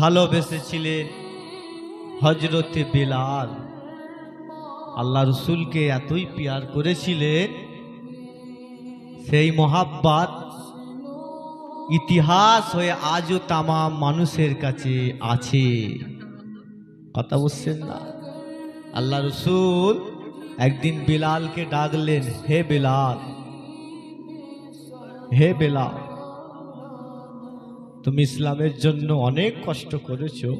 ভালোবেসেছিলেন হযরতে বেলাল। আল্লাহ রসুলকে এতই পিয়ার করেছিলেন, সেই মোহাব্বত ইতিহাস হয়ে আজও তামাম মানুষের কাছে আছে। কথা বুঝছেন না? আল্লাহ রসুল একদিন বেলালকে ডাকলেন, হে বেলাল, হে বেলাল, তুমি ইসলামের জন্য অনেক কষ্ট করেছো,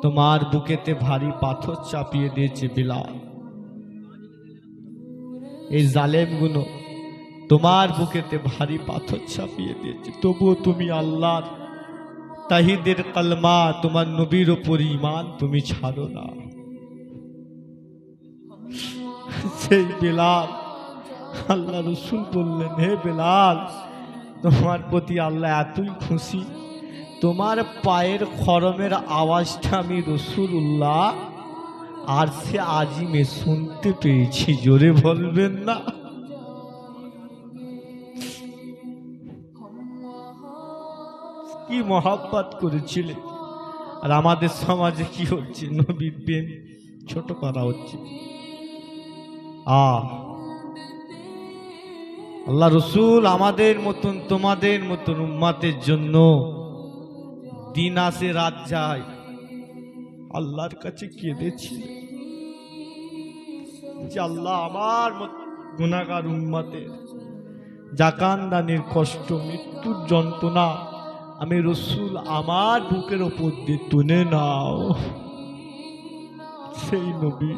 তোমার বুকেতে ভারী পাথর চাপিয়ে দিয়েছে বেলাল, এই জালেমগুলো তোমার বুকেতে ভারী পাথর চাপিয়ে দিয়েছে, তবুও তুমি আল্লাহর তাহিদের কলমা, তোমার নবীর উপর ঈমান তুমি ছাড়ো না। সেই বেলাল, আল্লাহ রসুল বললেন, হে বেলাল, তোমার প্রতি আল্লাহ এতই খুশি, তোমার পায়ের খরমের আওয়াজটা আমি রাসূলুল্লাহ আর সে আজিমে শুনতে পেয়েছি। জোরে বলবেন না? কি মহব্বত করেছিলেন। আর আমাদের সমাজে কি হচ্ছে, নবীর প্রেম ছোট করা হচ্ছে। আল্লাহ রসুল আমাদের মতন তোমাদের মতন উম্মতের জন্য দিন আসে রাত যায় আল্লাহর কাছে কেঁদেছিলেন যে আল্লাহ আমার মত গুনাহগার উম্মতের জাকানদানের কষ্ট, মৃত্যুর যন্ত্রণা আমি রসুল আমার বুকের ওপর দিয়ে তুলে নাও। সেই নবী,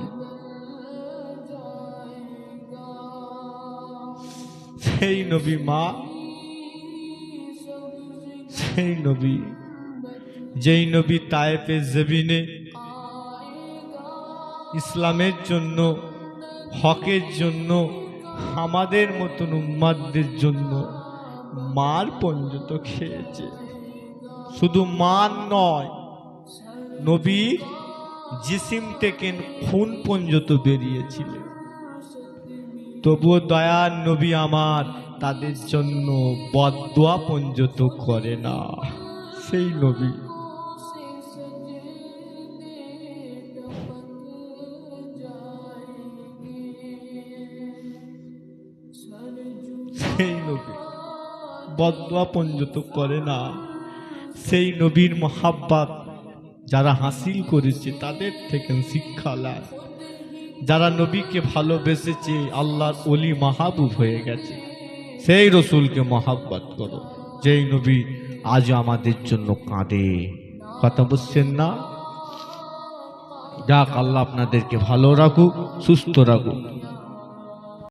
সেই নবী মা, সেই নবী যেই নবী তায়েফের জমিনে ইসলামের জন্য, হকের জন্য, আমাদের মতন উম্মাদের জন্য মার পর্যন্ত খেয়েছে। শুধু মান নয়, নবীর জিসিম থেকে খুন পর্যন্ত বেরিয়েছিলেন, তবুও দয়ার নবী আমার তাদের জন্য বদদোয়া পর্যন্ত করে না। সেই নবী, সেই নবী বদদোয়া পর্যন্ত করে না। সেই নবীর মহাব্বত যারা হাসিল করেছে তাদের থেকে শিক্ষা লায়। যারা নবীকে ভালোবেসেছে, আল্লাহর ওলি মাহবুব হয়ে গেছে, সেই রসুলকে মহাব্বত করো, যেই নবী আজ আমাদের জন্য কাঁদে। কথা বুঝছেন না? যাক, আল্লাহ আপনাদেরকে ভালো রাখুক, সুস্থ রাখুক।